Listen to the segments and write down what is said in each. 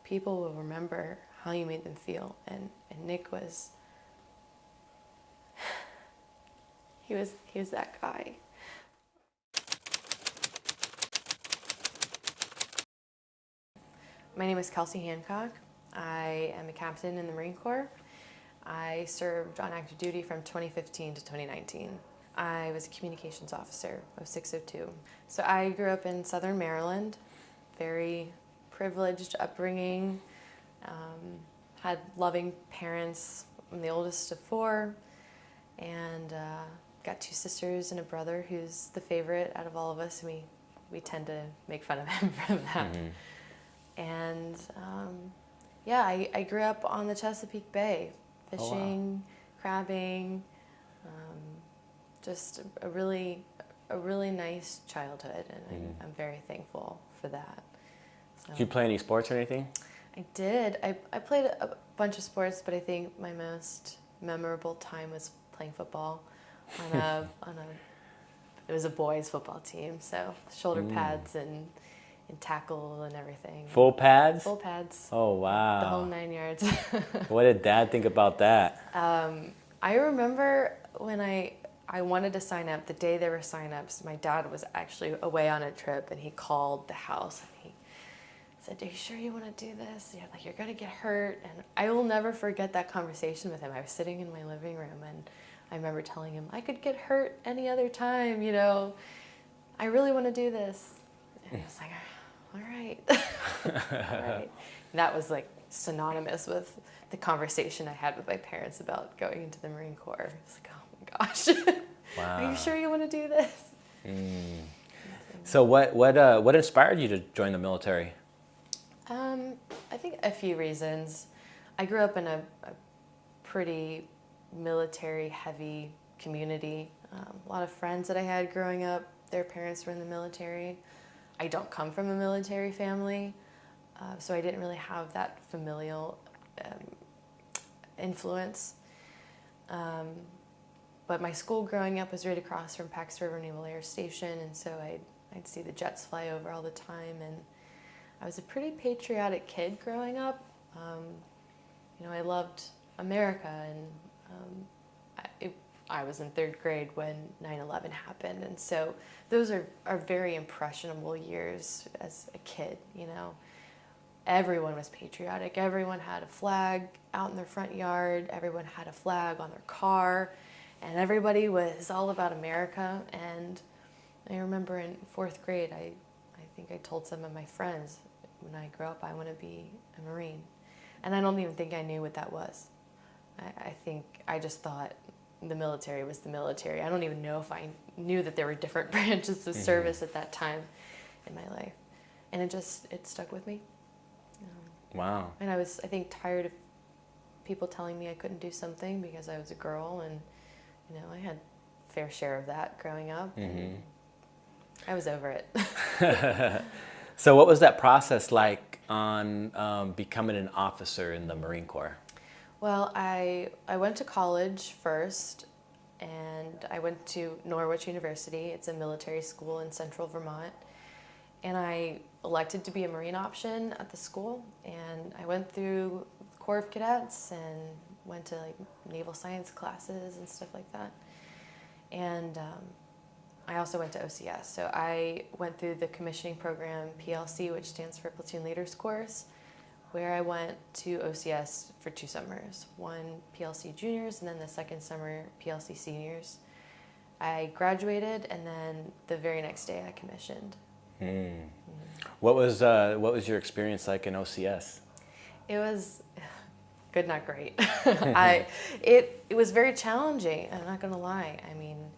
people will remember how you made them feel. And Nick was, he was that guy. My name is Kelsie Hancock. I am a captain in the Marine Corps. I served on active duty from 2015 to 2019. I was a communications officer of 602. So I grew up in Southern Maryland, very privileged upbringing, had loving parents. I'm the oldest of 4, and got 2 sisters and a brother who's the favorite out of all of us, and we tend to make fun of him for that. Mm-hmm. And yeah, I grew up on the Chesapeake Bay, fishing, crabbing, just a really nice childhood, and I'm very thankful for that. So, did you play any sports or anything? I did. I played a bunch of sports, but I think my most memorable time was playing football it was a boys football team, so shoulder pads and tackle and everything. Full pads? Full pads. Oh, wow. The whole 9 yards. What did Dad think about that? I remember when I wanted to sign up, the day there were sign-ups, my dad was actually away on a trip, and he called the house, and he said, "Are you sure you want to do this? You're going to get hurt." And I will never forget that conversation with him. I was sitting in my living room, and I remember telling him, "I could get hurt any other time, I really want to do this." And I was like, all right. All right. And that was synonymous with the conversation I had with my parents about going into the Marine Corps. It's like, oh my gosh. Wow. Are you sure you want to do this? So what inspired you to join the military? I think a few reasons. I grew up in a pretty military-heavy community. A lot of friends that I had growing up, their parents were in the military. I don't come from a military family, so I didn't really have that familial influence. But my school growing up was right across from Pax River Naval Air Station, and so I'd see the jets fly over all the time, and I was a pretty patriotic kid growing up. I loved America, and I was in 3rd grade when 9/11 happened, and so those are very impressionable years as a kid, Everyone was patriotic. Everyone had a flag out in their front yard. Everyone had a flag on their car, and everybody was all about America. And I remember in 4th grade, I think I told some of my friends, when I grow up, I want to be a Marine. And I don't even think I knew what that was. I think I just thought the military was the military. I don't even know if I knew that there were different branches of service at that time in my life. And it stuck with me. Wow. And I was, I think, tired of people telling me I couldn't do something because I was a girl, and I had a fair share of that growing up. And I was over it. So what was that process like on becoming an officer in the Marine Corps? Well, I went to college first, and I went to Norwich University. It's a military school in central Vermont. And I elected to be a Marine option at the school, and I went through Corps of Cadets and went to naval science classes and stuff like that. And I also went to OCS. So I went through the commissioning program, PLC, which stands for Platoon Leaders Course, where I went to OCS for 2 summers, one PLC juniors and then the second summer PLC seniors. I graduated, and then the very next day I commissioned. What was your experience like in OCS? It was good, not great. It was very challenging. I'm not going to lie. I mean,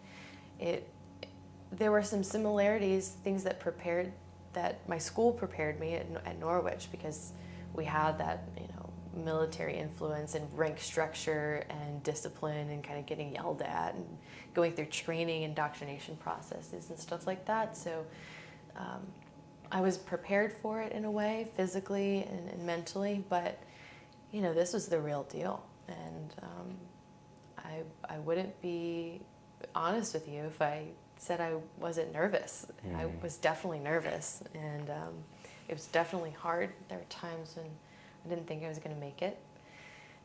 there were some similarities, things that my school prepared me at Norwich, because we had that military influence and rank structure and discipline and kind of getting yelled at and going through training and indoctrination processes and stuff like that. So I was prepared for it in a way, physically and mentally, but this was the real deal. And I wouldn't be honest with you if I said I wasn't nervous. I was definitely nervous, and it was definitely hard. There were times when I didn't think I was going to make it,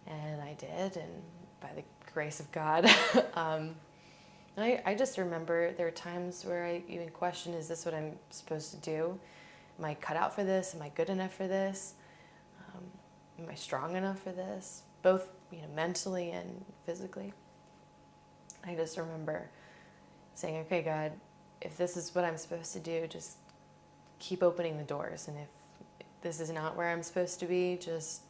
and I did, and by the grace of God. And I just remember there were times where I even questioned, is this what I'm supposed to do? Am I cut out for this? Am I good enough for this? Am I strong enough for this? Both, mentally and physically. I just remember saying, okay, God, if this is what I'm supposed to do, just keep opening the doors. And if this is not where I'm supposed to be, just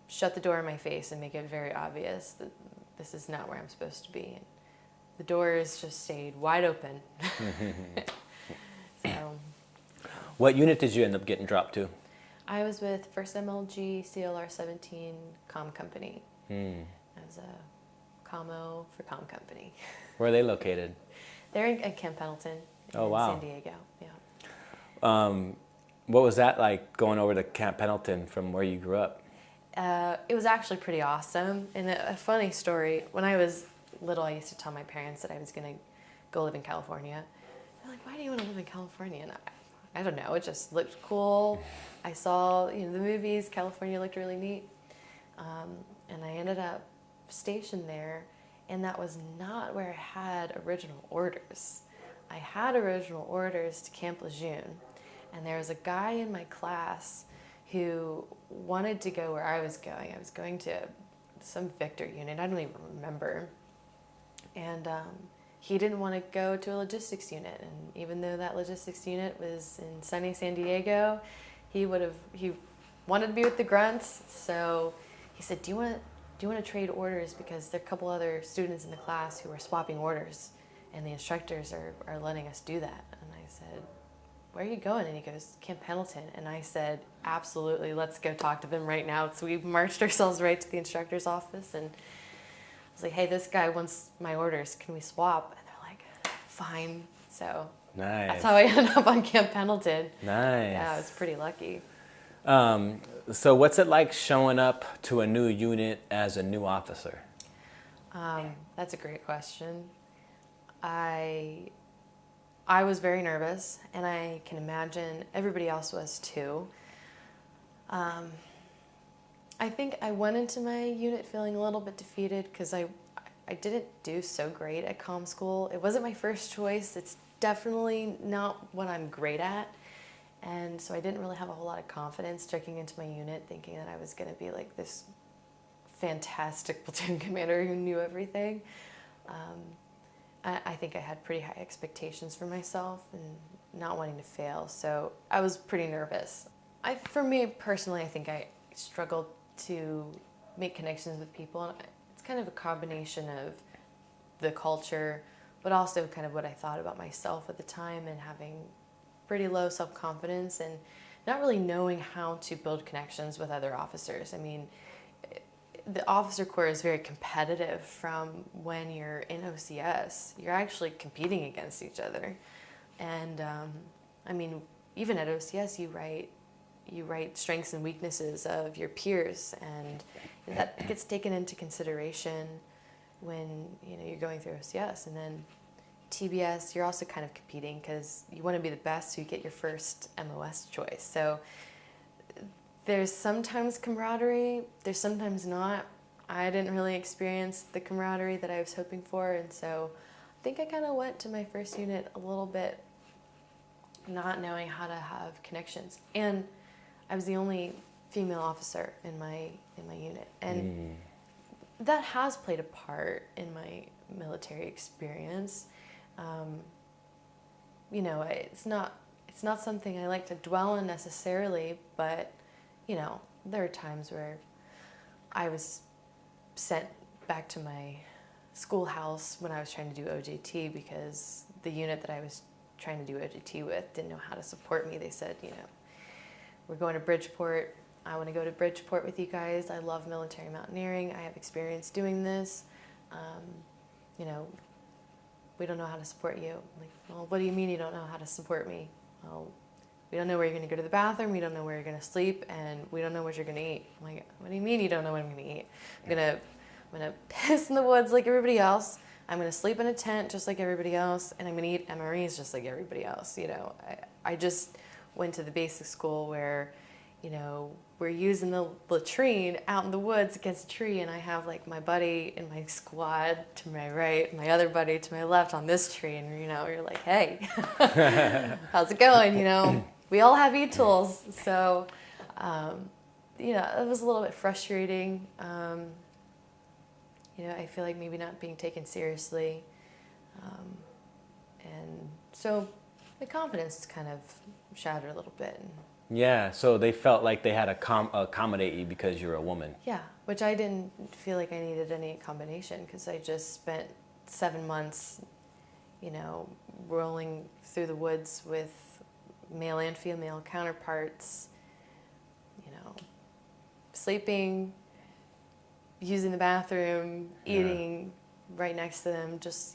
shut the door in my face and make it very obvious that this is not where I'm supposed to be. And the doors just stayed wide open. So, what unit did you end up getting dropped to? I was with 1st MLG CLR 17 Comm Company as a commo for Comm Company. Where are they located? They're at Camp Pendleton in San Diego. Yeah. What was that like going over to Camp Pendleton from where you grew up? It was actually pretty awesome. And a funny story, when I was little, I used to tell my parents that I was going to go live in California. They're like, why do you want to live in California? And I don't know, it just looked cool. I saw, the movies, California looked really neat. And I ended up stationed there, and that was not where I had original orders. I had original orders to Camp Lejeune, and there was a guy in my class who wanted to go where I was going. I was going to some Victor unit, I don't even remember. And he didn't want to go to a logistics unit, and even though that logistics unit was in sunny San Diego, he wanted to be with the grunts. So he said, do you want to trade orders, because there are a couple other students in the class who are swapping orders, and the instructors are letting us do that. And I said, where are you going? And he goes, Camp Pendleton. And I said, absolutely, let's go talk to them right now. So we marched ourselves right to the instructor's office, and I was like, hey, this guy wants my orders. Can we swap? And they're like, fine. So Nice. that's how I ended up on Camp Pendleton. Nice. Yeah, I was pretty lucky. So what's it like showing up to a new unit as a new officer? That's a great question. I was very nervous, and I can imagine everybody else was too. I think I went into my unit feeling a little bit defeated because I didn't do so great at comm school. It wasn't my first choice. It's definitely not what I'm great at. And so I didn't really have a whole lot of confidence checking into my unit, thinking that I was going to be like this fantastic platoon commander who knew everything. I think I had pretty high expectations for myself and not wanting to fail. So I was pretty nervous. For me personally, I think I struggled to make connections with people. And it's kind of a combination of the culture, but also kind of what I thought about myself at the time, and having pretty low self-confidence and not really knowing how to build connections with other officers. I mean, the officer corps is very competitive from when you're in OCS. You're actually competing against each other. And I mean, even at OCS, you write strengths and weaknesses of your peers, and that gets taken into consideration when you're going through OCS. And then TBS, you're also kind of competing because you want to be the best, so you get your first MOS choice. So there's sometimes camaraderie, there's sometimes not. I didn't really experience the camaraderie that I was hoping for, and so I think I kind of went to my first unit a little bit not knowing how to have connections. And I was the only female officer in my unit, and that has played a part in my military experience. It's not something I like to dwell on necessarily, but there are times where I was sent back to my schoolhouse when I was trying to do OJT because the unit that I was trying to do OJT with didn't know how to support me. They said, we're going to Bridgeport. I want to go to Bridgeport with you guys. I love military mountaineering. I have experience doing this. We don't know how to support you. I'm like, well, what do you mean you don't know how to support me? Well, we don't know where you're going to go to the bathroom. We don't know where you're going to sleep, and we don't know what you're going to eat. I'm like, what do you mean you don't know what I'm going to eat? I'm gonna piss in the woods like everybody else. I'm going to sleep in a tent just like everybody else, and I'm going to eat MREs just like everybody else. I just went to the basic school where, we're using the latrine out in the woods against a tree, and I have like my buddy in my squad to my right, my other buddy to my left on this tree, and you're like, hey, how's it going? We all have e-tools, so it was a little bit frustrating. I feel like maybe not being taken seriously, and so the confidence is kind of shattered a little bit. Yeah, so they felt like they had to accommodate you because you're a woman. Yeah, which I didn't feel like I needed any accommodation, because I just spent 7 months, rolling through the woods with male and female counterparts, sleeping, using the bathroom, eating right next to them, just,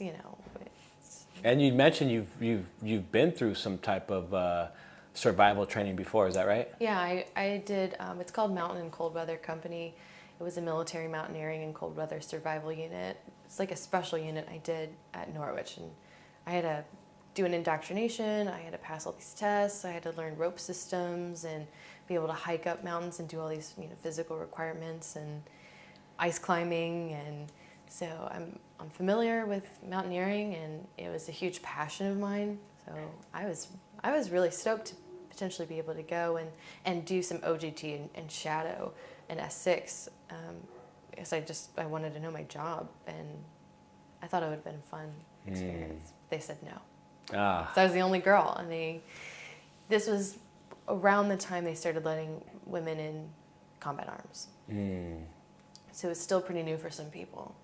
And you mentioned you've been through some type of survival training before, is that right? Yeah, I did. It's called Mountain and Cold Weather Company. It was a military mountaineering and cold weather survival unit. It's like a special unit I did at Norwich, and I had to do an indoctrination. I had to pass all these tests. I had to learn rope systems and be able to hike up mountains and do all these physical requirements and ice climbing, and so I'm familiar with mountaineering, and it was a huge passion of mine. So I was really stoked to potentially be able to go and do some OJT and shadow an S6, because I wanted to know my job, and I thought it would have been a fun experience. They said no. So I was the only girl, and this was around the time they started letting women in combat arms. So it was still pretty new for some people.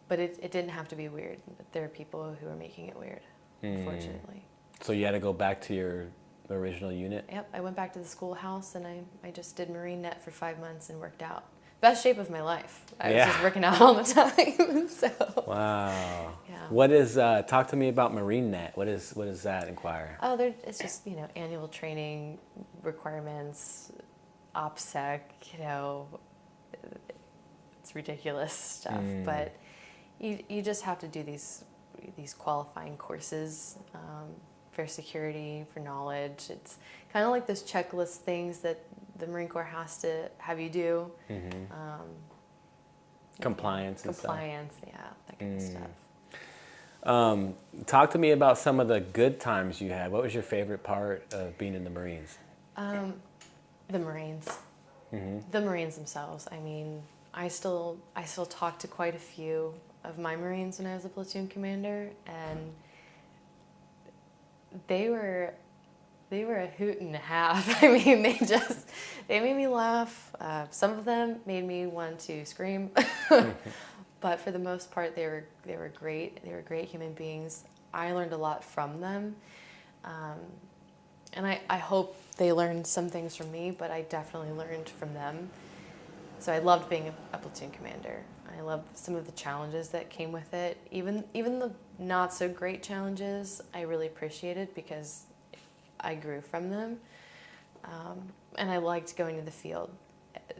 But it didn't have to be weird. There are people who are making it weird, unfortunately. So you had to go back to your original unit? Yep, I went back to the schoolhouse, and I just did Marine Net for 5 months and worked out. Best shape of my life. I was just working out all the time. So. Wow. Yeah. What is, talk to me about Marine Net. What does that inquire? Oh, it's just, annual training requirements, OPSEC, it's ridiculous stuff, but you just have to do these qualifying courses for security, for knowledge. It's kind of like those checklist things that the Marine Corps has to have you do. Compliance and stuff. Compliance, yeah, that kind of stuff. Talk to me about some of the good times you had. What was your favorite part of being in the Marines? The Marines. The Marines themselves. I mean, I still talk to quite a few of my Marines when I was a platoon commander, and they were a hoot and a half. I mean, they made me laugh. Some of them made me want to scream, but for the most part, they were great. They were great human beings. I learned a lot from them, and I hope they learned some things from me, but I definitely learned from them. So I loved being a platoon commander. I loved some of the challenges that came with it. Even the not so great challenges, I really appreciated, because I grew from them. And I liked going to the field.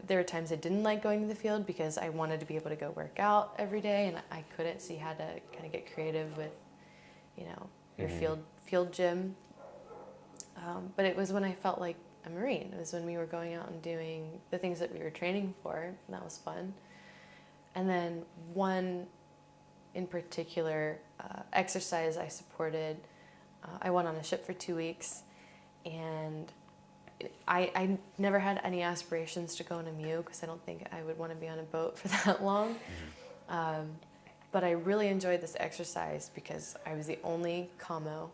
There were times I didn't like going to the field because I wanted to be able to go work out every day, and I couldn't see how to kind of get creative with, your field gym. But it was when I felt like a Marine. It was when we were going out and doing the things that we were training for, and that was fun. And then one in particular exercise I supported, I went on a ship for 2 weeks, and I never had any aspirations to go on a MEU, because I don't think I would want to be on a boat for that long. But I really enjoyed this exercise because I was the only commo,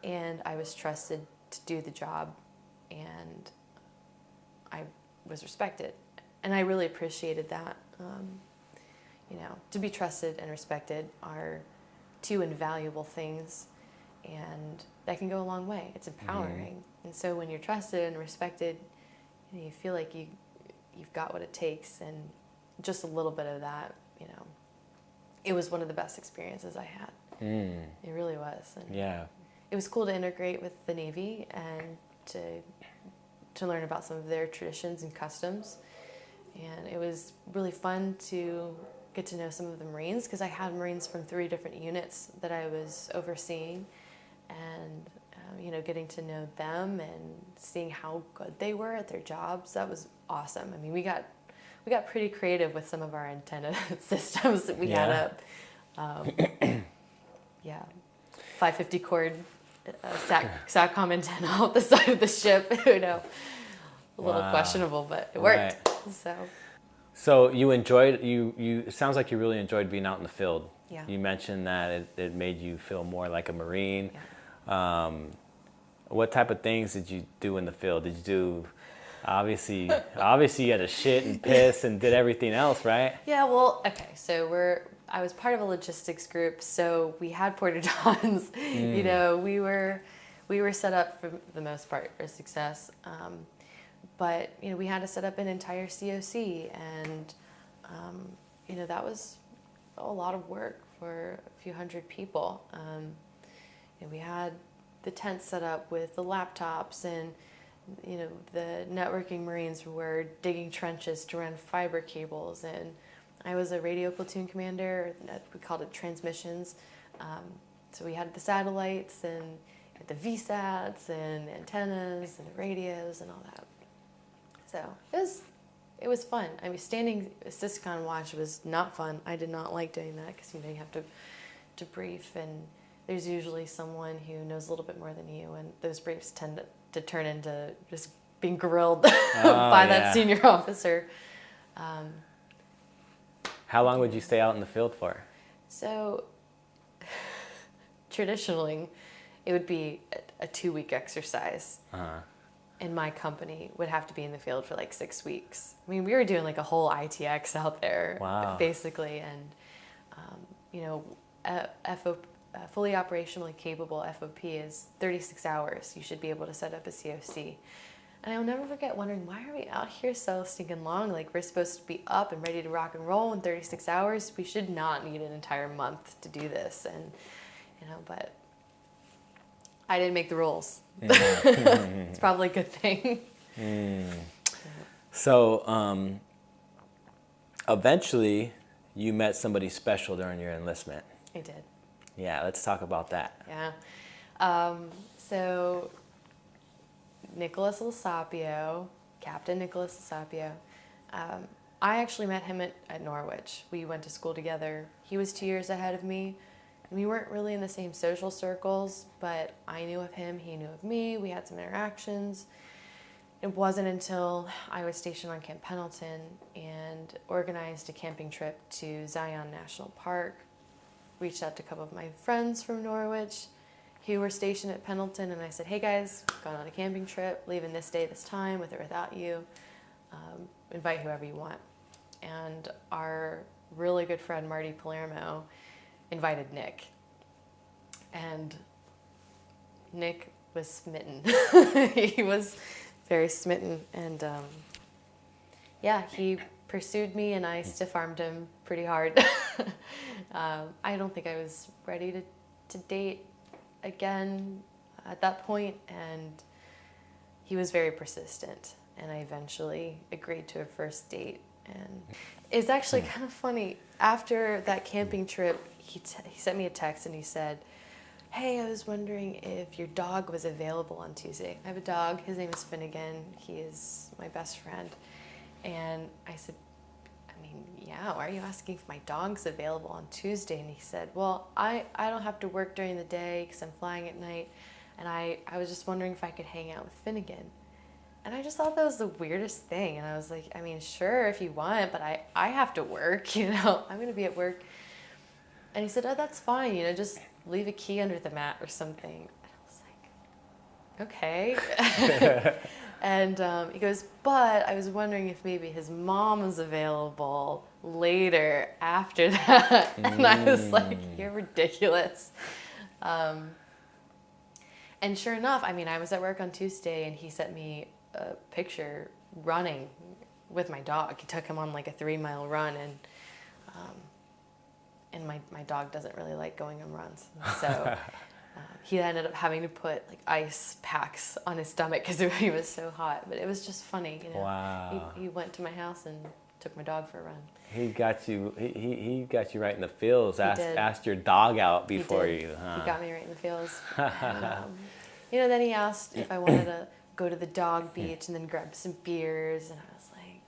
and I was trusted to do the job, and I was respected, and I really appreciated that. To be trusted and respected are two invaluable things, and that can go a long way. It's empowering. And so when you're trusted and respected, you feel like you've got what it takes, and just a little bit of that, it was one of the best experiences I had. It really was. And it was cool to integrate with the Navy and to learn about some of their traditions and customs. And it was really fun to get to know some of the Marines, because I had Marines from 3 different units that I was overseeing, and getting to know them and seeing how good they were at their jobs. That was awesome. I mean, we got pretty creative with some of our antenna systems that we had up. 550 cord SATCOM antenna off the side of the ship. A little questionable, but it worked. Right. So you enjoyed it sounds like you really enjoyed being out in the field. Yeah. You mentioned that it made you feel more like a Marine. Yeah. What type of things did you do in the field? Did you do obviously you had to shit and piss and did everything else, right? Yeah, well, okay. So I was part of a logistics group, so we had porta-johns. We were set up for the most part for success. But we had to set up an entire COC, and that was a lot of work for a few hundred people. We had the tent set up with the laptops, and the networking Marines were digging trenches to run fiber cables, and I was a radio platoon commander. We called it transmissions. So we had the satellites and the VSATs and the antennas and the radios and all that. So it was fun. I mean, standing Syscon watch was not fun. I did not like doing that because you have to brief, and there's usually someone who knows a little bit more than you, and those briefs tend to turn into just being grilled by that senior officer. How long would you stay out in the field for? So traditionally, it would be a 2-week exercise. Uh-huh. And my company would have to be in the field for like 6 weeks. I mean, we were doing like a whole ITX out there, basically. And, a fully operationally capable FOP is 36 hours. You should be able to set up a COC. And I'll never forget wondering, why are we out here so stinking long? Like, we're supposed to be up and ready to rock and roll in 36 hours. We should not need an entire month to do this. And, but I didn't make the rules. It's probably a good thing. So, eventually, you met somebody special during your enlistment. I did. Yeah, let's talk about that. Yeah. So, Nick Losapio, Captain Nick Losapio, I actually met him at Norwich. We went to school together. He was 2 years ahead of me. We weren't really in the same social circles, but I knew of him, he knew of me, we had some interactions. It wasn't until I was stationed on Camp Pendleton and organized a camping trip to Zion National Park, reached out to a couple of my friends from Norwich who were stationed at Pendleton, and I said, hey guys, going on a camping trip, leaving this day, this time, with or without you, invite whoever you want. And our really good friend Marty Palermo invited Nick, and Nick was smitten. He was very smitten, and he pursued me, and I stiff-armed him pretty hard. I don't think I was ready to date again at that point, and he was very persistent, and I eventually agreed to a first date. And it's actually kind of funny. After that camping trip, he sent me a text and he said, hey, I was wondering if your dog was available on Tuesday. I have a dog. His name is Finnegan. He is my best friend. And I said, I mean, yeah, why are you asking if my dog's available on Tuesday? And he said, well, I don't have to work during the day because I'm flying at night. And I was just wondering if I could hang out with Finnegan. And I just thought that was the weirdest thing. And I was like, I mean, sure, if you want, but I have to work, I'm going to be at work. And he said, oh, that's fine, just leave a key under the mat or something. And I was like, okay. And he goes, but I was wondering if maybe his mom was available later after that. And I was like, you're ridiculous. And sure enough, I mean, I was at work on Tuesday and he sent me a picture running with my dog. He took him on like a 3-mile run, and my dog doesn't really like going on runs. So he ended up having to put like ice packs on his stomach because he was so hot. But it was just funny, Wow. He went to my house and took my dog for a run. He got you. He got you right in the feels. Asked your dog out before you. Huh? He got me right in the feels. And, then he asked if I wanted to go to the dog beach and then grab some beers, and I was like,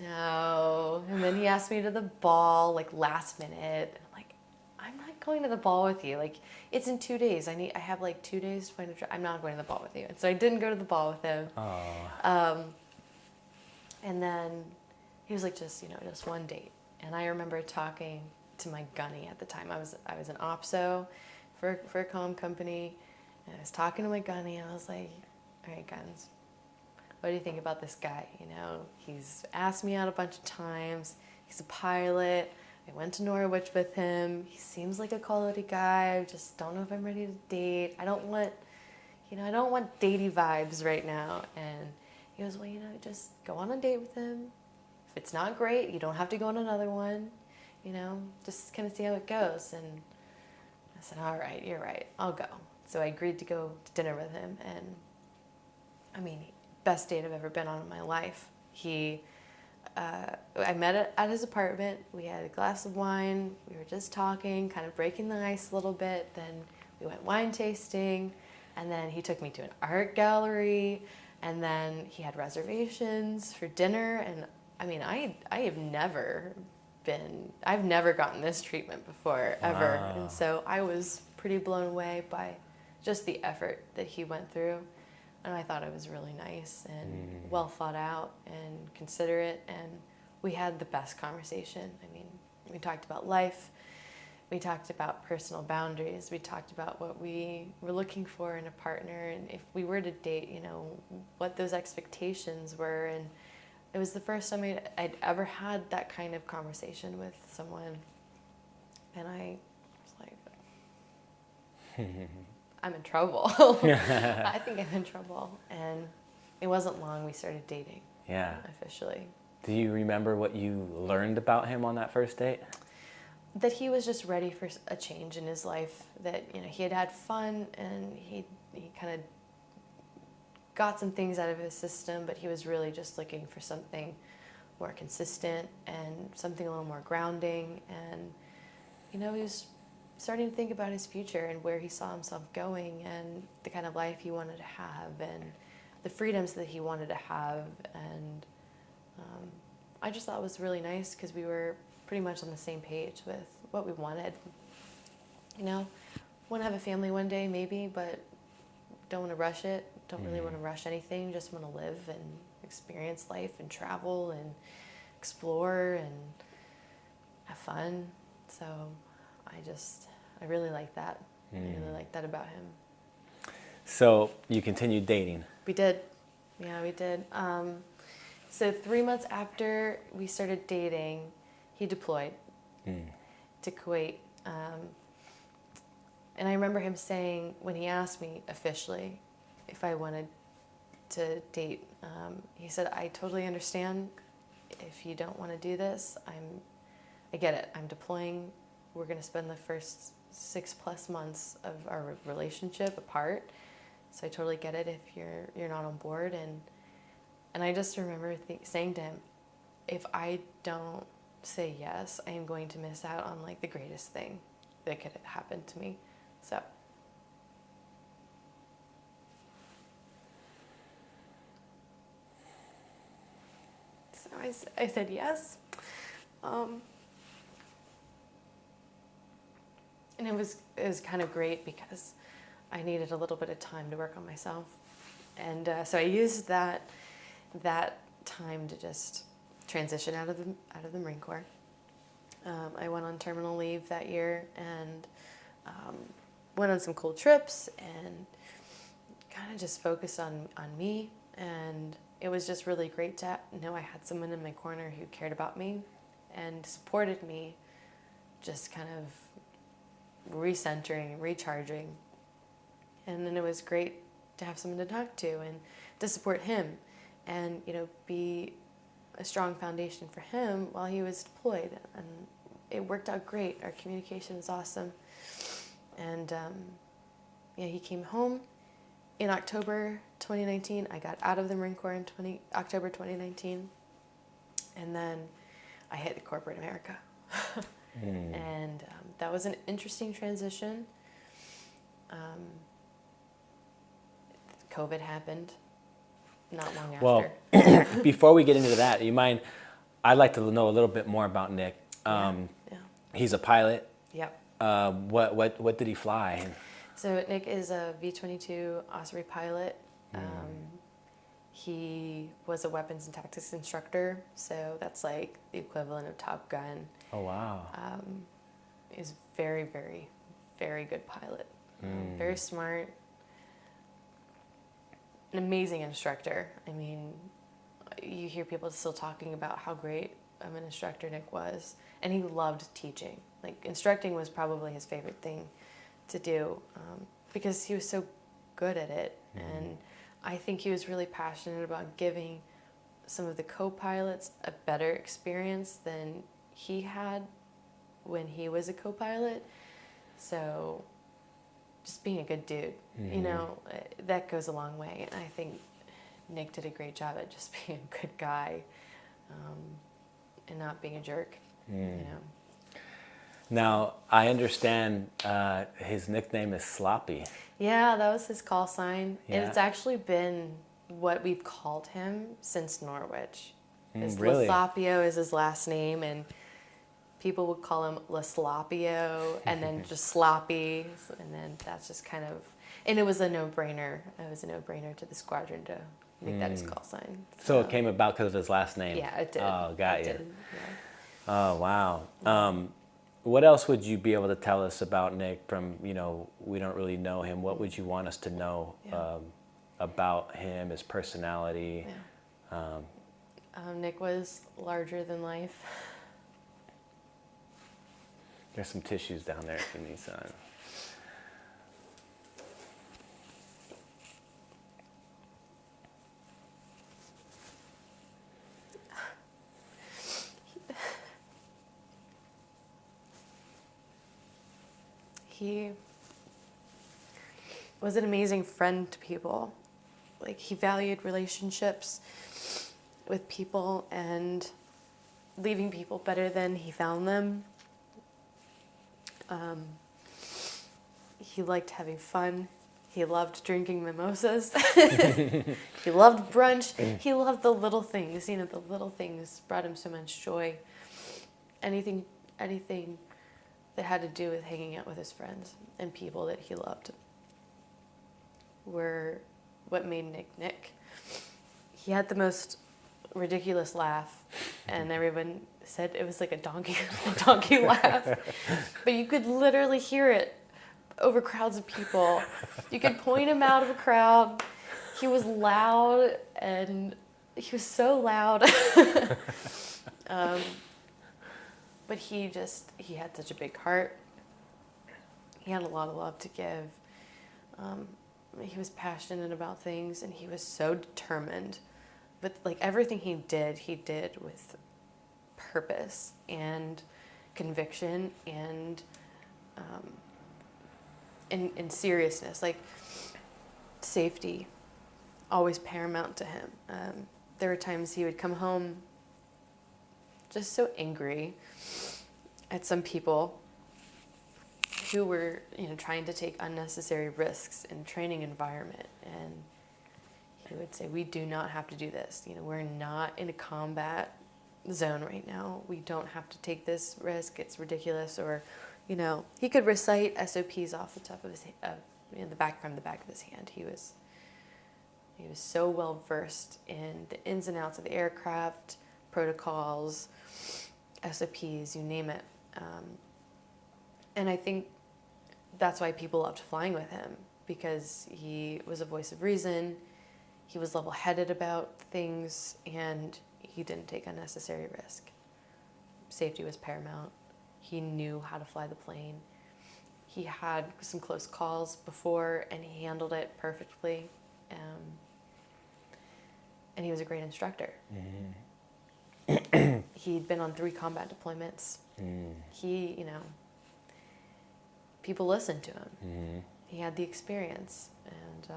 no. And then he asked me to the ball, like, last minute. I'm like, I'm not going to the ball with you. Like, it's in 2 days. I have like 2 days to find a trip. I'm not going to the ball with you. And so I didn't go to the ball with him. Oh. And then he was like, just one date. And I remember talking to my gunny at the time. I was an OPSO for a comm company, and I was talking to my gunny. And I was like, all right, Guns, what do you think about this guy? He's asked me out a bunch of times. He's a pilot. I went to Norwich with him. He seems like a quality guy. I just don't know if I'm ready to date. I don't want datey vibes right now. And he goes, well, just go on a date with him. If it's not great, you don't have to go on another one. Just kind of see how it goes. And I said, all right, you're right. I'll go. So I agreed to go to dinner with him. And I mean, best date I've ever been on in my life. I met at his apartment. We had a glass of wine. We were just talking, kind of breaking the ice a little bit. Then we went wine tasting. And then he took me to an art gallery. And then he had reservations for dinner. And I mean, I've never gotten this treatment before, ever. Wow. And so I was pretty blown away by just the effort that he went through. And I thought it was really nice and well thought out and considerate. And we had the best conversation. I mean, we talked about life. We talked about personal boundaries. We talked about what we were looking for in a partner. And if we were to date, what those expectations were. And it was the first time I'd ever had that kind of conversation with someone. And I was like, I'm in trouble. I think I'm in trouble. And it wasn't long we started dating. Yeah. Officially. Do you remember what you learned about him on that first date? That he was just ready for a change in his life. That, he had had fun and he kind of got some things out of his system, but he was really just looking for something more consistent and something a little more grounding. And, he was starting to think about his future and where he saw himself going and the kind of life he wanted to have and the freedoms that he wanted to have. And I just thought it was really nice because we were pretty much on the same page with what we wanted. Want to have a family one day, maybe, but don't want to rush it. Don't really want to rush anything. Just want to live and experience life and travel and explore and have fun. So I really like that. I really like that about him. So you continued dating? We did. Yeah, we did. So 3 months after we started dating, he deployed to Kuwait. And I remember him saying, when he asked me officially if I wanted to date, he said, I totally understand if you don't want to do this. I get it. I'm deploying. We're going to spend the first 6+ months of our relationship apart. So I totally get it if you're not on board. And I just remember saying to him, if I don't say yes, I am going to miss out on like the greatest thing that could have happened to me. So I said yes. And it was kind of great because I needed a little bit of time to work on myself. And so I used that time to just transition out of the Marine Corps. I went on terminal leave that year and went on some cool trips and kind of just focused on me. And it was just really great to know I had someone in my corner who cared about me and supported me, just kind of recentering and recharging. And then it was great to have someone to talk to and to support him and, be a strong foundation for him while he was deployed. And it worked out great. Our communication was awesome. And he came home in October 2019. I got out of the Marine Corps in October 2019. And then I hit corporate America. And that was an interesting transition. COVID happened not long after. Well, before we get into that, you mind, I'd like to know a little bit more about Nick. Yeah. He's a pilot. Yep. What did he fly? So Nick is a V-22 Osprey pilot. He was a weapons and tactics instructor, so that's like the equivalent of Top Gun. Oh, wow. Is very, very, very good pilot. Very smart. An amazing instructor. I mean, you hear people still talking about how great of an instructor Nick was, and he loved teaching. Like, instructing was probably his favorite thing to do, because he was so good at it. And I think he was really passionate about giving some of the co-pilots a better experience than he had when he was a co-pilot. So just being a good dude, you know, that goes a long way. And I think Nick did a great job at just being a good guy, and not being a jerk, you know. Now, I understand his nickname is Sloppy. Yeah, that was his call sign. Yeah. And it's actually been what we've called him since Norwich. Really? Losapio is his last name, and people would call him Losapio, and then just Sloppy, and then that's just kind of, and it was a no-brainer. It was a no-brainer to the squadron to make that his call sign. So it came about because of his last name? Yeah, it did. Oh, got you. Did, yeah. Oh, wow. What else would you be able to tell us about Nick from, you know, we don't really know him. What would you want us to know about him, his personality? Yeah. Nick was larger than life. There's some tissues down there if you need some. He was an amazing friend to people. Like, he valued relationships with people and leaving people better than he found them. He liked having fun. He loved drinking mimosas. He loved brunch. He loved the little things. You know, the little things brought him so much joy. Anything that had to do with hanging out with his friends and people that he loved were what made Nick Nick. He had the most ridiculous laugh, and everyone said it was like a donkey laugh. But you could literally hear it over crowds of people. You could point him out of a crowd. He was loud, and he was so loud. But he had such a big heart. He had a lot of love to give. He was passionate about things, and he was so determined. But like everything he did with purpose and conviction and seriousness. Like, safety, always paramount to him. There were times he would come home just so angry at some people who were, you know, trying to take unnecessary risks in training environment, and he would say, "We do not have to do this. You know, we're not in a combat zone right now. We don't have to take this risk. It's ridiculous." Or, you know, he could recite SOPs off the top of his from the back of his hand. He was so well versed in the ins and outs of the aircraft, protocols, SOPs, you name it. And I think that's why people loved flying with him, because he was a voice of reason, he was level-headed about things, and he didn't take unnecessary risk. Safety was paramount. He knew how to fly the plane. He had some close calls before, and he handled it perfectly. And he was a great instructor. Mm-hmm. He'd been on 3 combat deployments. He, you know, people listened to him. Mm-hmm. He had the experience. And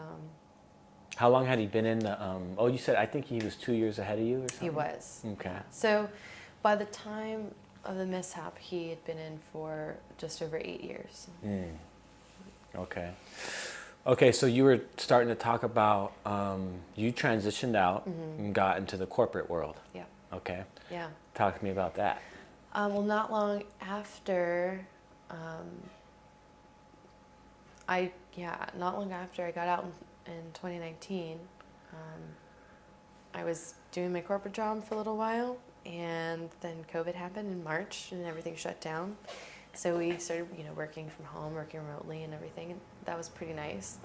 how long had he been in the, you said, I think he was 2 years ahead of you or something? He was. Okay. So by the time of the mishap, he had been in for just over 8 years. Okay. Okay, so you were starting to talk about you transitioned out and got into the corporate world. Yeah. Okay. Yeah. Talk to me about that. Well, not long after, not long after I got out in 2019, I was doing my corporate job for a little while, and then COVID happened in March, and everything shut down. So we started, working from home, working remotely, and everything. And that was pretty nice.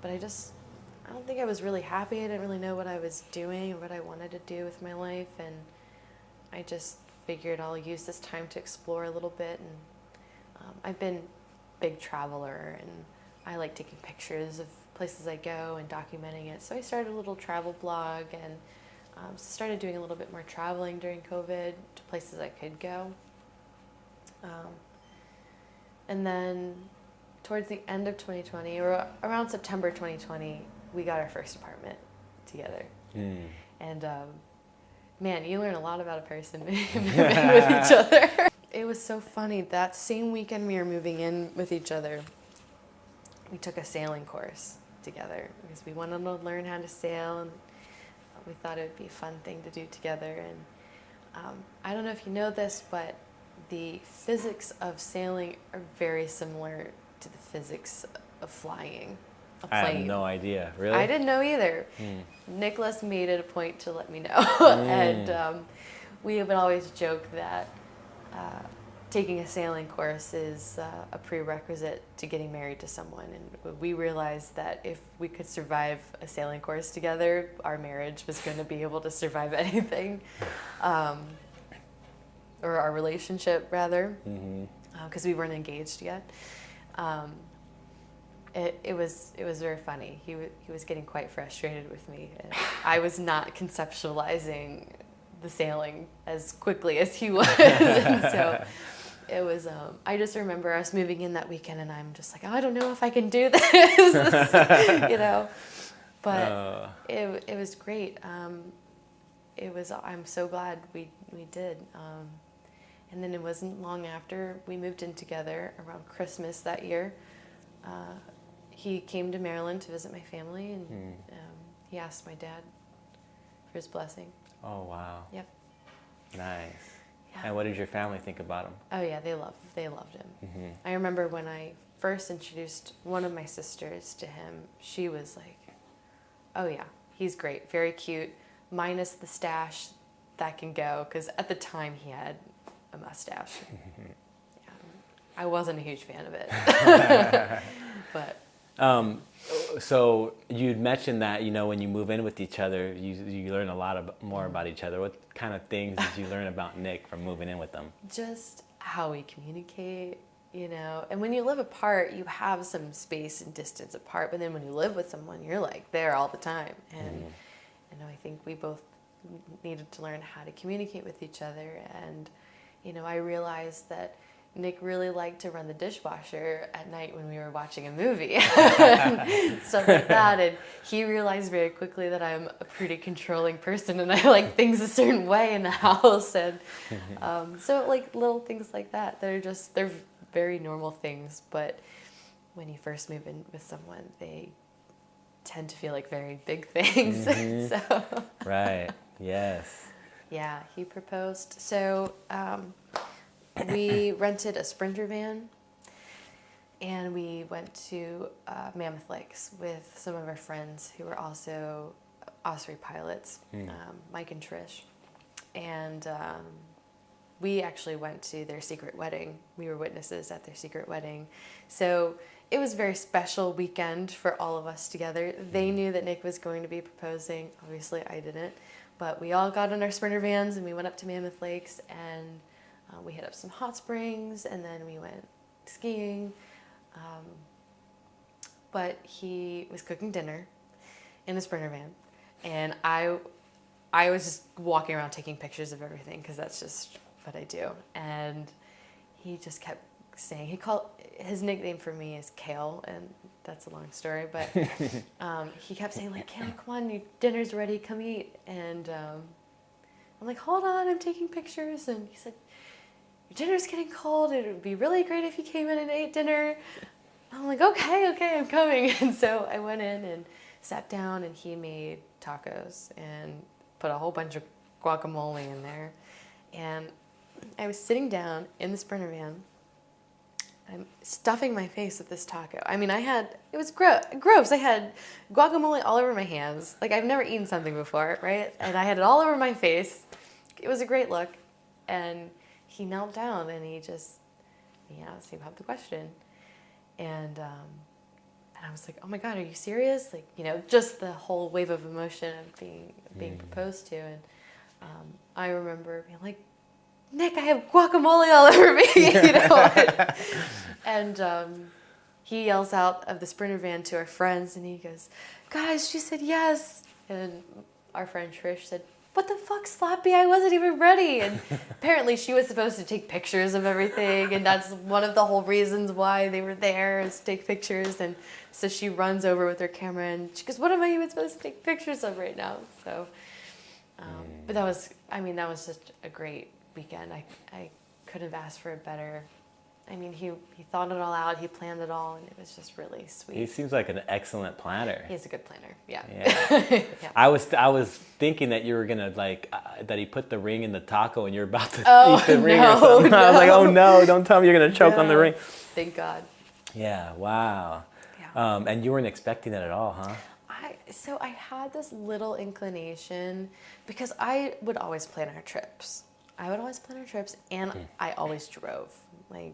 But I don't think I was really happy. I didn't really know what I was doing or what I wanted to do with my life, and I just figured I'll use this time to explore a little bit. And I've been a big traveler, and I like taking pictures of places I go and documenting it. So I started a little travel blog and started doing a little bit more traveling during COVID to places I could go. And then towards the end of 2020, or around September 2020, we got our first apartment together. And man, you learn a lot about a person moving in with each other. It was so funny. That same weekend we were moving in with each other, we took a sailing course together because we wanted to learn how to sail, and we thought it would be a fun thing to do together. And I don't know if you know this, but the physics of sailing are very similar to the physics of flying a plane. I have no idea. Really? I didn't know either. Nicholas made it a point to let me know. And we would always joke that taking a sailing course is a prerequisite to getting married to someone. And we realized that if we could survive a sailing course together, our marriage was going to be able to survive anything. Or our relationship, rather, because we weren't engaged yet. It was very funny. He was getting quite frustrated with me, and I was not conceptualizing the sailing as quickly as he was. And so it was. I just remember us moving in that weekend, and I'm just like, oh, I don't know if I can do this, But it was great. It was. I'm so glad we did. And then it wasn't long after we moved in together around Christmas that year. He came to Maryland to visit my family, and he asked my dad for his blessing. Oh, wow. Yep. Nice. Yeah. And what did your family think about him? Oh yeah, they loved him. I remember when I first introduced one of my sisters to him, she was like, oh yeah, he's great, very cute, minus the stash, that can go, because at the time he had a mustache. Yeah. I wasn't a huge fan of it. But so you'd mentioned that when you move in with each other, you learn a lot more about each other. What kind of things did you learn about Nick from moving in with them? Just how we communicate, and when you live apart, you have some space and distance apart, but then when you live with someone, you're like there all the time. And I think we both needed to learn how to communicate with each other. And I realized that Nick really liked to run the dishwasher at night when we were watching a movie, stuff like that. And he realized very quickly that I'm a pretty controlling person, and I like things a certain way in the house. And so like little things like that, they're very normal things. But when you first move in with someone, they tend to feel like very big things. So Right. Yes. Yeah, he proposed. So we rented a Sprinter van, and we went to Mammoth Lakes with some of our friends who were also Osprey pilots, Mike and Trish. And we actually went to their secret wedding. We were witnesses at their secret wedding. So it was a very special weekend for all of us together. They knew that Nick was going to be proposing. Obviously, I didn't. But we all got in our Sprinter vans, and we went up to Mammoth Lakes, and we hit up some hot springs, and then we went skiing. But he was cooking dinner in the Sprinter van, and I was just walking around taking pictures of everything, because that's just what I do. And he just kept saying, his nickname for me is Kale, and that's a long story, but he kept saying, like, Kale, come on, your dinner's ready, come eat. And I'm like, hold on, I'm taking pictures. And he said, your dinner's getting cold, it would be really great if you came in and ate dinner. I'm like, okay, I'm coming. And so I went in and sat down, and he made tacos and put a whole bunch of guacamole in there. And I was sitting down in the Sprinter van. I'm stuffing my face with this taco. I mean, it was gross. I had guacamole all over my hands. Like, I've never eaten something before, right? And I had it all over my face. It was a great look. And he knelt down and he asked me about the question. And I was like, oh my God, are you serious? Like, just the whole wave of emotion of being proposed to. And I remember being like, Nick, I have guacamole all over me, And he yells out of the Sprinter van to our friends, and he goes, guys, she said yes. And our friend Trish said, what the fuck, Slappy? I wasn't even ready. And apparently she was supposed to take pictures of everything, and that's one of the whole reasons why they were there, is to take pictures. And so she runs over with her camera, and she goes, what am I even supposed to take pictures of right now? So, but that was just a great weekend. I couldn't have asked for it better. I mean, he thought it all out. He planned it all, and it was just really sweet. He seems like an excellent planner. He's a good planner. Yeah. Yeah. I was thinking that you were gonna that he put the ring in the taco, and you're about to eat the ring or something. No. I was like, oh no! Don't tell me you're gonna choke on the ring. Thank God. Yeah. Wow. Yeah. And you weren't expecting that at all, huh? So I had this little inclination, because I would always plan our trips. And I always drove. Like,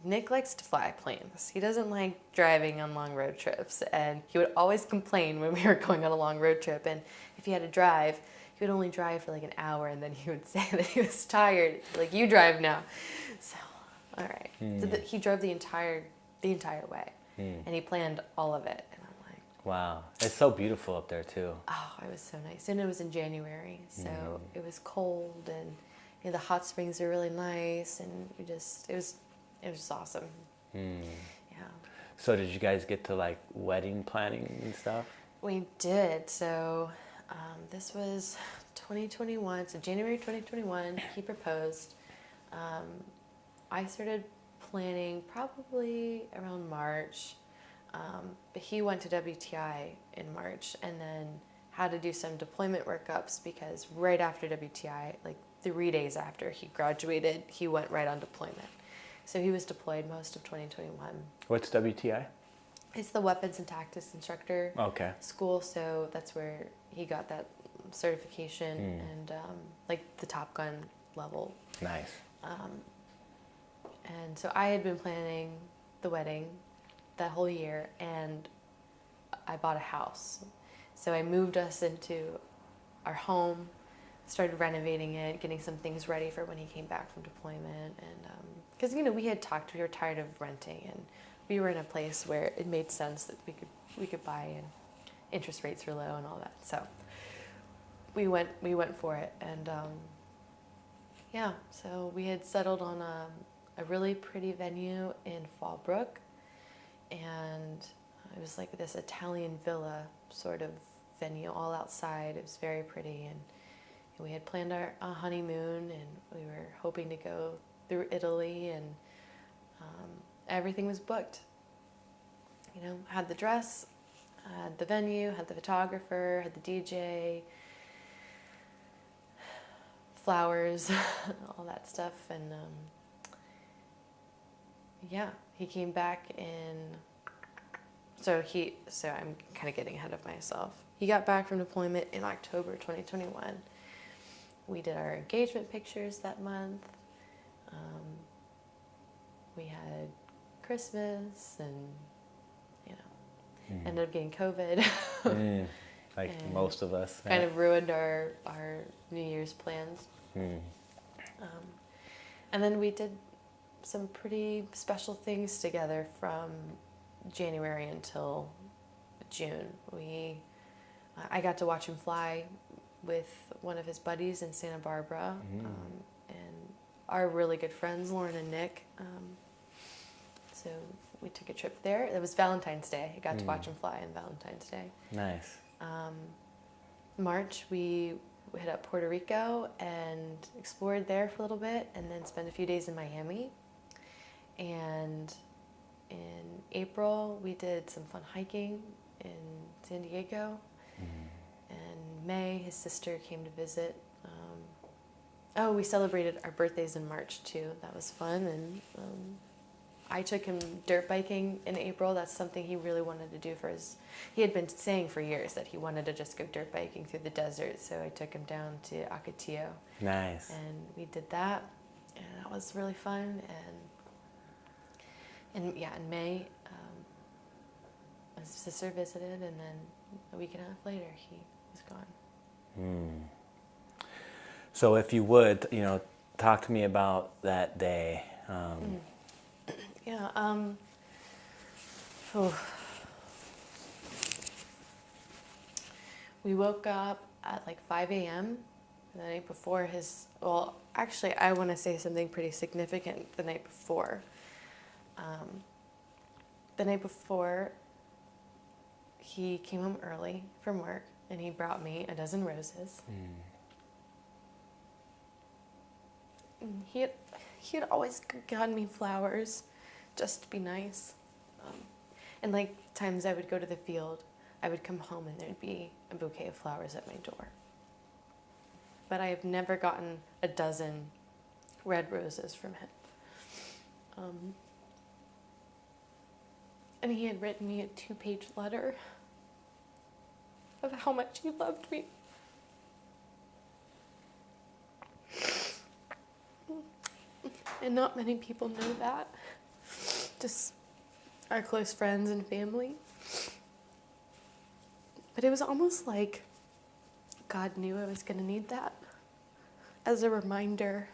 Nick likes to fly planes. He doesn't like driving on long road trips. And he would always complain when we were going on a long road trip. And if he had to drive, he would only drive for like an hour, and then he would say that he was tired. Like, you drive now. So, all right. So he drove the entire way. And he planned all of it. And I'm like, wow. It's so beautiful up there too. Oh, it was so nice. And it was in January. So it was cold, and the hot springs are really nice, and it was just awesome. Yeah. So did you guys get to like wedding planning and stuff? We did. So this was 2021. So January 2021, he proposed. I started planning probably around March, but he went to WTI in March, and then had to do some deployment workups, because right after WTI, like 3 days after he graduated, he went right on deployment. So he was deployed most of 2021. What's WTI? It's the Weapons and Tactics Instructor school. So that's where he got that certification, and like the Top Gun level. Nice. And so I had been planning the wedding that whole year, and I bought a house. So I moved us into our home, started renovating it, getting some things ready for when he came back from deployment. And because we had talked, we were tired of renting, and we were in a place where it made sense that we could buy, and interest rates were low and all that. So we went for it, and so we had settled on a really pretty venue in Fallbrook, and it was like this Italian villa sort of venue, all outside. It was very pretty, and we had planned our honeymoon, and we were hoping to go through Italy, and everything was booked. Had the dress, had the venue, had the photographer, had the DJ, flowers, all that stuff, and he came back in. So I'm kind of getting ahead of myself. He got back from deployment in October 2021. We did our engagement pictures that month. We had Christmas, and ended up getting COVID. Like and most of us. Kind of ruined our New Year's plans. And then we did some pretty special things together from January until June. I got to watch him fly with one of his buddies in Santa Barbara, and our really good friends, Lauren and Nick. So we took a trip there. It was Valentine's Day. I got to watch him fly on Valentine's Day. Nice. March, we hit up Puerto Rico and explored there for a little bit, and then spent a few days in Miami. And in April, we did some fun hiking in San Diego. And May, his sister came to visit. We celebrated our birthdays in March too. That was fun. And I took him dirt biking in April. That's something he really wanted to do he had been saying for years that he wanted to just go dirt biking through the desert. So I took him down to Ocotillo. Nice. And we did that. And that was really fun. And in May, his sister visited, and then a week and a half later, he was gone. So if you would, talk to me about that day. We woke up at like 5 a.m. the night before actually, I want to say something pretty significant the night before. The night before, he came home early from work, and he brought me a dozen roses. And he had always gotten me flowers just to be nice. And like times I would go to the field, I would come home and there'd be a bouquet of flowers at my door. But I have never gotten a dozen red roses from him. And he had written me a 2-page letter of how much he loved me. And not many people know that. Just our close friends and family. But it was almost like God knew I was going to need that as a reminder.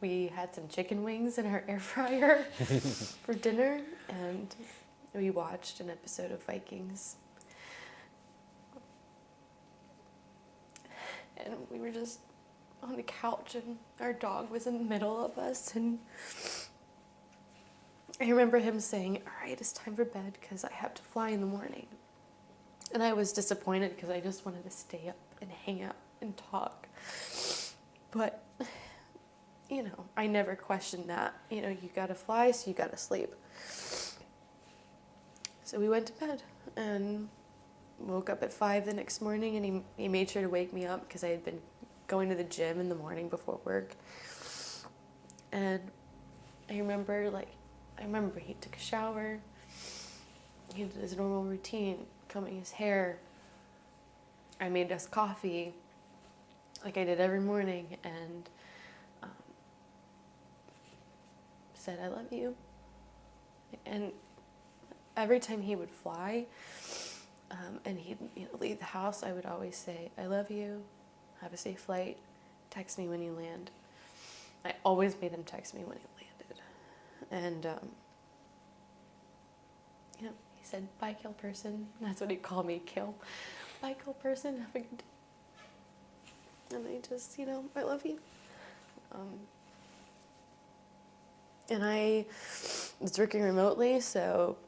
We had some chicken wings in our air fryer for dinner, and we watched an episode of Vikings. And we were just on the couch, and our dog was in the middle of us, and I remember him saying, "All right, it's time for bed because I have to fly in the morning." And I was disappointed because I just wanted to stay up and hang out and talk. But, I never questioned that. You gotta fly, so you gotta sleep. So we went to bed and woke up at 5 the next morning, and he made sure to wake me up because I had been going to the gym in the morning before work. And I remember he took a shower. He did his normal routine, combing his hair. I made us coffee like I did every morning, and said, "I love you." And every time he would fly, and he'd leave the house, I would always say, "I love you, have a safe flight, text me when you land." I always made him text me when he landed. And he said, "Bye, kill person." That's what he'd call me, kill. "Bye, kill person, have a good day." And I just, I love you. And I was working remotely, so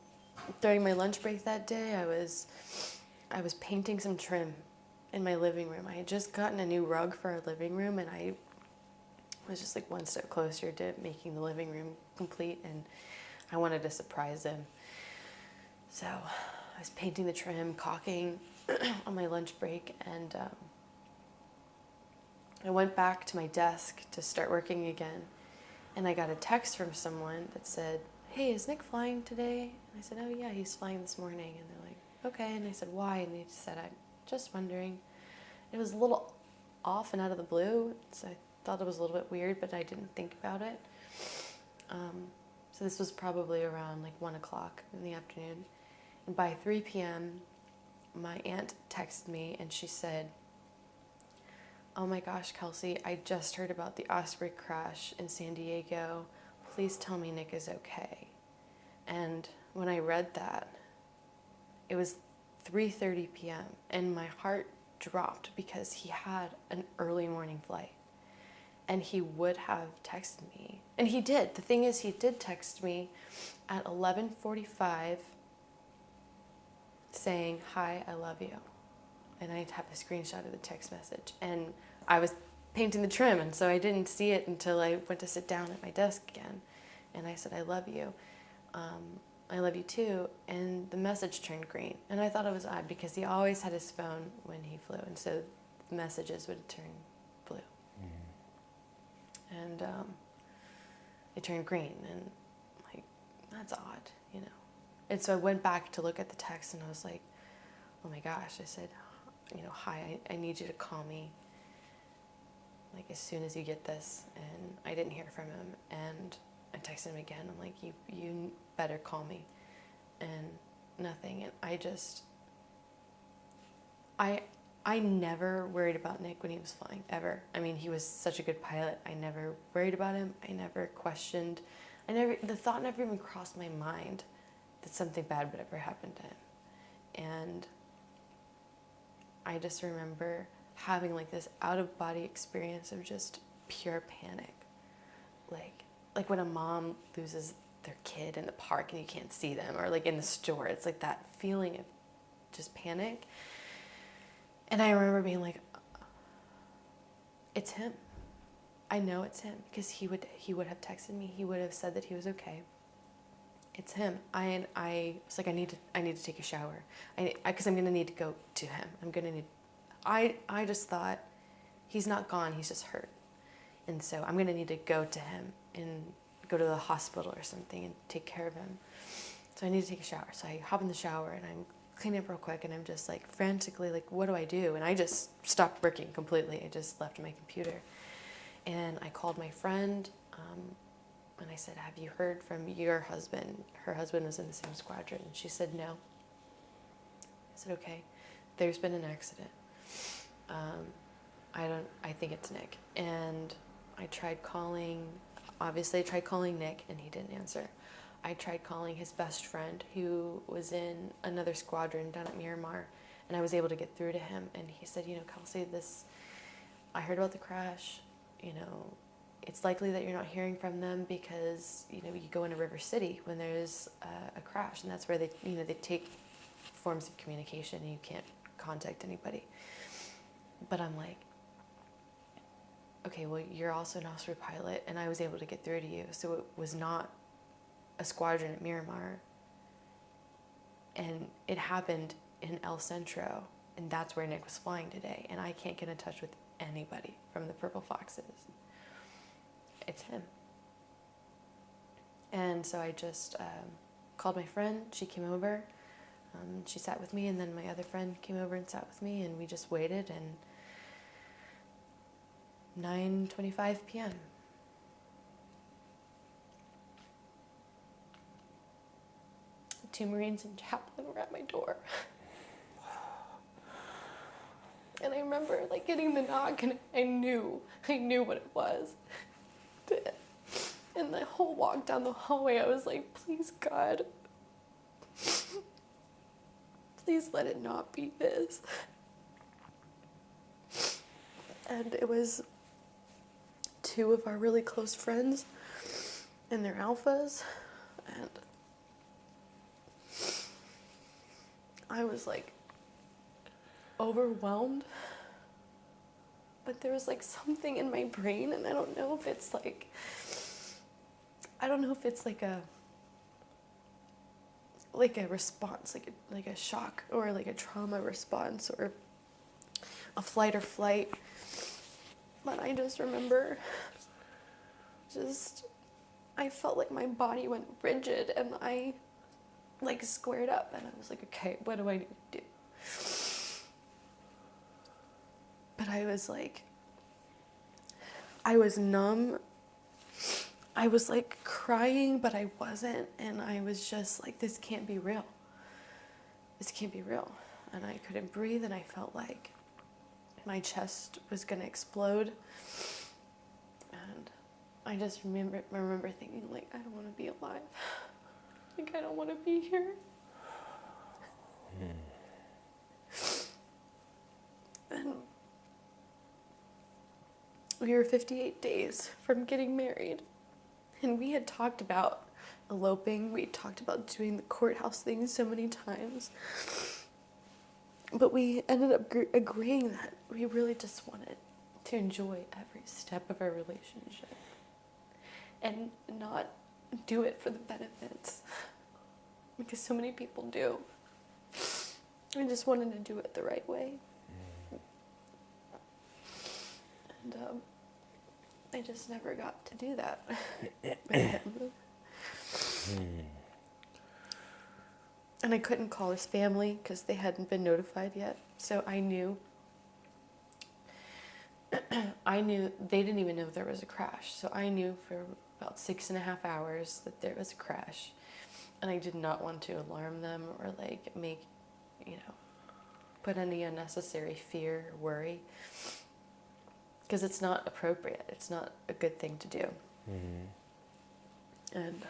during my lunch break that day, I was painting some trim in my living room. I had just gotten a new rug for our living room, and I was just like one step closer to making the living room complete, and I wanted to surprise him. So I was painting the trim, caulking on my lunch break, and I went back to my desk to start working again, and I got a text from someone that said, "Hey, is Nick flying today?" And I said, "Oh yeah, he's flying this morning." And they're like, "Okay." And I said, "Why?" And they said, "I'm just wondering." It was a little off and out of the blue, so I thought it was a little bit weird, but I didn't think about it. So this was probably around like 1 o'clock in the afternoon. And by 3 p.m., my aunt texted me, and she said, "Oh my gosh, Kelsie, I just heard about the Osprey crash in San Diego. Please tell me Nick is okay." And when I read that, it was 3:30 p.m. and my heart dropped because he had an early morning flight, and he would have texted me. And he did. The thing is, he did text me at 11:45 saying, "Hi, I love you." And I have a screenshot of the text message. And I was painting the trim, and so I didn't see it until I went to sit down at my desk again, and I said, I love you. I love you too. And the message turned green. And I thought it was odd because he always had his phone when he flew, and so the messages would turn blue. And it turned green, and I'm like, that's odd, you know. And so I went back to look at the text, and I was like, oh my gosh. I said, you know, hi, I need you to call me, like, as soon as you get this. And I didn't hear from him, and I texted him again. I'm like, you better call me. And nothing. And I never worried about Nick when he was flying, ever. I mean, he was such a good pilot. I never worried about him. I never questioned. The thought never even crossed my mind that something bad would ever happen to him. And I just remember having like this out-of-body experience of just pure panic. Like when a mom loses their kid in the park and you can't see them, or like in the store, it's like that feeling of just panic. And I remember being like, it's him. I know it's him, because he would have texted me. He would have said that he was okay. It's him. I was like, I need to take a shower. Because I'm going to need to go to him. I just thought, he's not gone, he's just hurt. And so I'm going to need to go to him and go to the hospital or something and take care of him. So I need to take a shower. So I hop in the shower and I'm cleaning up real quick, and I'm just like frantically like, what do I do? And I just stopped working completely. I just left my computer. And I called my friend, and I said, have you heard from your husband? Her husband was in the same squadron. And she said, no. I said, okay, there's been an accident. I think it's Nick. And I tried calling Nick, and he didn't answer. I tried calling his best friend, who was in another squadron down at Miramar, and I was able to get through to him. And he said, you know, Kelsie, I heard about the crash. You know, it's likely that you're not hearing from them because, you know, you go into River City when there's a crash, and that's where they take forms of communication, and you can't contact anybody. But I'm like, okay, well, you're also an Osprey pilot, and I was able to get through to you. So it was not a squadron at Miramar. And it happened in El Centro, and that's where Nick was flying today. And I can't get in touch with anybody from the Purple Foxes. It's him. And so I just called my friend. She came over. She sat with me, and then my other friend came over and sat with me, and we just waited. And 9:25 p.m. Two Marines and chaplain were at my door. And I remember like getting the knock, and I knew what it was. And the whole walk down the hallway, I was like, please God, please let it not be this. And it was two of our really close friends and their alphas, and I was like overwhelmed, but there was like something in my brain, and I don't know if it's like a response, like a shock, or like a trauma response, or a fight or flight. But I just remember I felt like my body went rigid, and I like squared up, and I was like, okay, what do I need to do? But I was numb. I was like crying, but I wasn't, and I was just like, this can't be real. This can't be real. And I couldn't breathe, and I felt like my chest was gonna explode. And I just remember thinking, like, I don't want to be alive. Like, I don't want to be here. And we were 58 days from getting married. And we had talked about eloping. We had talked about doing the courthouse thing so many times. But we ended up agreeing that we really just wanted to enjoy every step of our relationship and not do it for the benefits, because so many people do. I just wanted to do it the right way. And I just never got to do that. And I couldn't call his family because they hadn't been notified yet. So I knew they didn't even know there was a crash. So I knew for about 6.5 hours that there was a crash. And I did not want to alarm them or like make, put any unnecessary fear or worry. Because it's not appropriate. It's not a good thing to do. And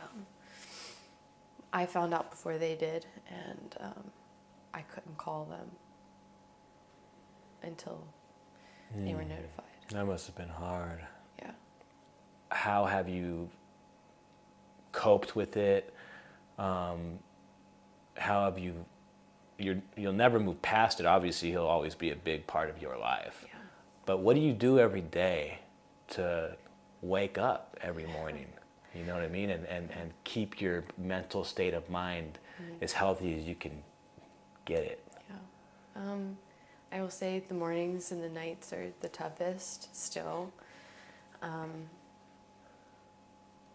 I found out before they did, and I couldn't call them until they were notified. That must have been hard. Yeah. How have you coped with it? How have you'll never move past it. Obviously, he'll always be a big part of your life. Yeah. But what do you do every day to wake up every morning? You know what I mean? And keep your mental state of mind as healthy as you can get it. Yeah. I will say the mornings and the nights are the toughest still.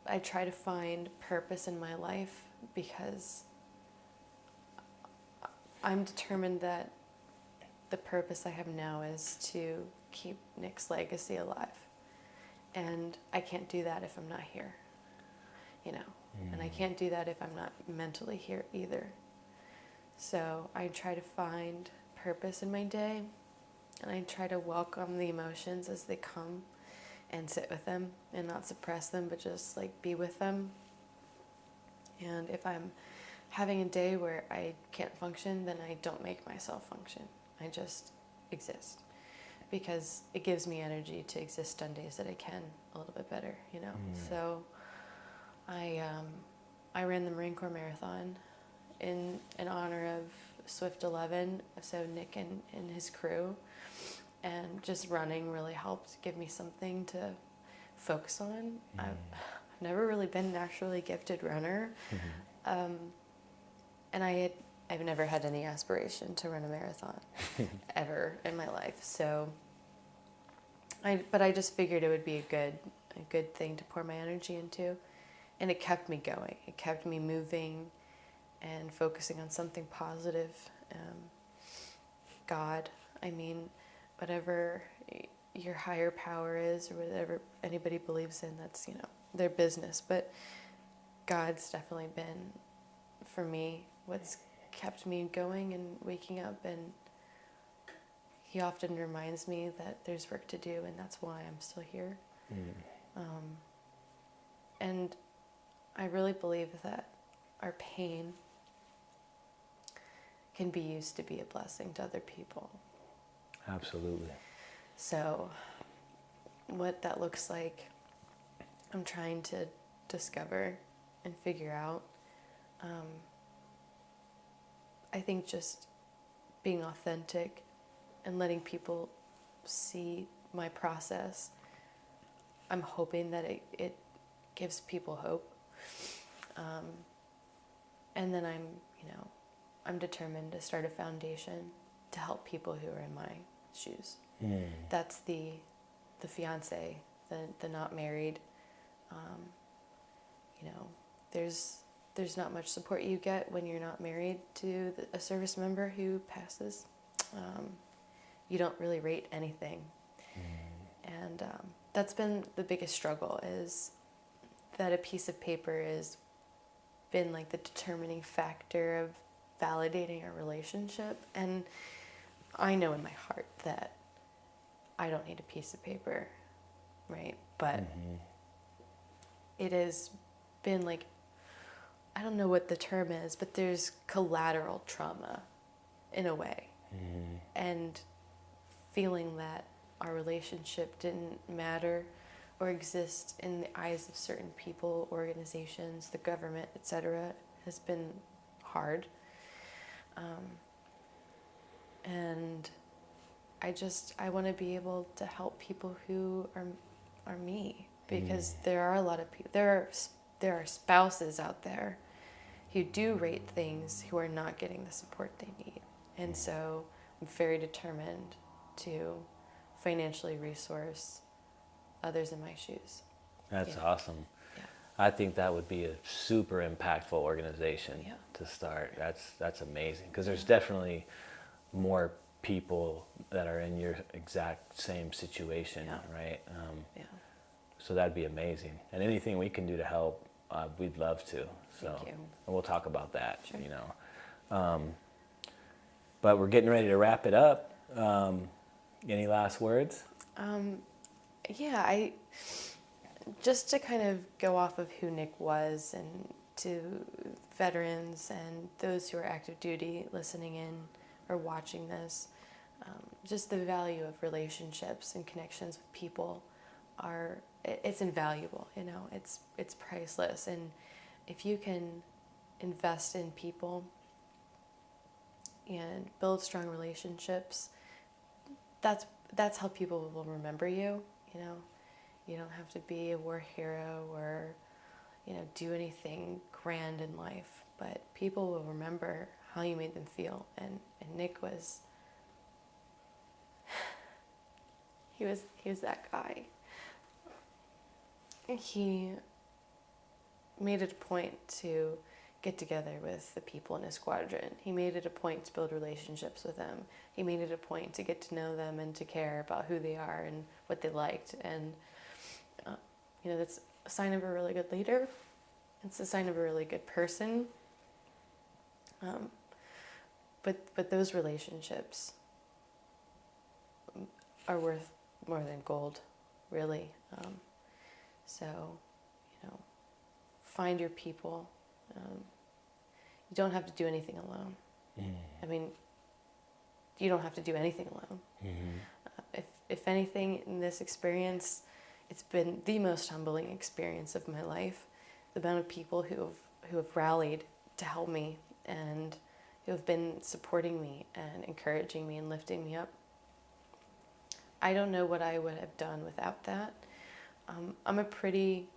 I try to find purpose in my life because I'm determined that the purpose I have now is to keep Nick's legacy alive. And I can't do that if I'm not here, and I can't do that if I'm not mentally here either. So I try to find purpose in my day, and I try to welcome the emotions as they come and sit with them and not suppress them, but just like be with them. And if I'm having a day where I can't function, then I don't make myself function. I just exist, because it gives me energy to exist on days that I can a little bit better, So I ran the Marine Corps Marathon in honor of Swift 11, so Nick and his crew, and just running really helped give me something to focus on. I've never really been a naturally gifted runner, and I've never had any aspiration to run a marathon ever in my life. So I just figured it would be a good thing to pour my energy into, and it kept me going. It kept me moving and focusing on something positive. God, whatever your higher power is, or whatever anybody believes in, that's, their business. But God's definitely been, for me, what's kept me going and waking up, and he often reminds me that there's work to do, and that's why I'm still here. And I really believe that our pain can be used to be a blessing to other people. Absolutely. So what that looks like, I'm trying to discover and figure out. I think just being authentic and letting people see my process, I'm hoping that it gives people hope. And then I'm determined to start a foundation to help people who are in my shoes. That's the fiancé, the not married. There's not much support you get when you're not married to a service member who passes. You don't really rate anything. And that's been the biggest struggle, is that a piece of paper has been like the determining factor of validating our relationship. And I know in my heart that I don't need a piece of paper, right? But it has been like, I don't know what the term is, but there's collateral trauma in a way. And feeling that our relationship didn't matter or exist in the eyes of certain people, organizations, the government, etc., has been hard. And I want to be able to help people who are me, because there are a lot of people, there are spouses out there who do rate things who are not getting the support they need. And so I'm very determined to financially resource others in my shoes. That's awesome. Yeah. I think that would be a super impactful organization Yeah. to start. That's amazing, because there's definitely more people that are in your exact same situation, right? Yeah. So that'd be amazing. And anything we can do to help, we'd love to. So, Thank you. and we'll talk about that, Sure. you know. But we're getting ready to wrap it up. Any last words? Yeah, just to kind of go off of who Nick was, and to veterans and those who are active duty listening in or watching this, just the value of relationships and connections with people it's invaluable, you know, it's priceless. And if you can invest in people and build strong relationships, that's how people will remember you, you know. You don't have to be a war hero or, you know, do anything grand in life, but people will remember how you made them feel. And Nick was, he was that guy. He made it a point to get together with the people in his squadron. He made it a point to build relationships with them. He made it a point to get to know them and to care about who they are and what they liked. And you know, that's a sign of a really good leader. It's a sign of a really good person. But those relationships are worth more than gold, really. So, you know, find your people. You don't have to do anything alone. I mean, you don't have to do anything alone. If anything, in this experience, it's been the most humbling experience of my life. The amount of people who have rallied to help me and who have been supporting me and encouraging me and lifting me up. I don't know what I would have done without that. I'm a pretty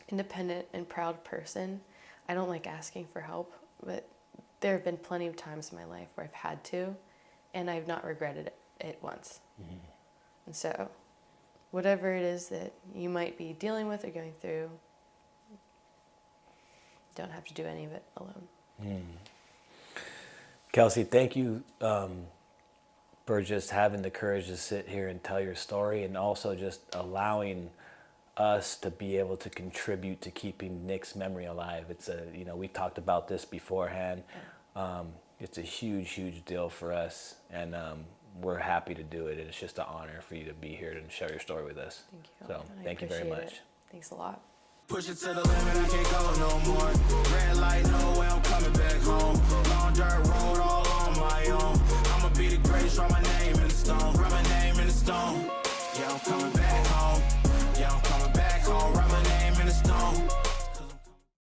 independent and proud person. I don't like asking for help, but there have been plenty of times in my life where I've had to, and I've not regretted it once. And so, whatever it is that you might be dealing with or going through, don't have to do any of it alone. Kelsie, thank you for just having the courage to sit here and tell your story, and also just allowing us to be able to contribute to keeping Nick's memory alive. It's you know, we talked about this beforehand. It's a huge, huge deal for us, and we're happy to do it. It's just an honor for you to be here and share your story with us. Thank you. So thank you very much. It. Thanks a lot. Push it to the limit, I can't go no more. Red light, no way, I'm coming back home.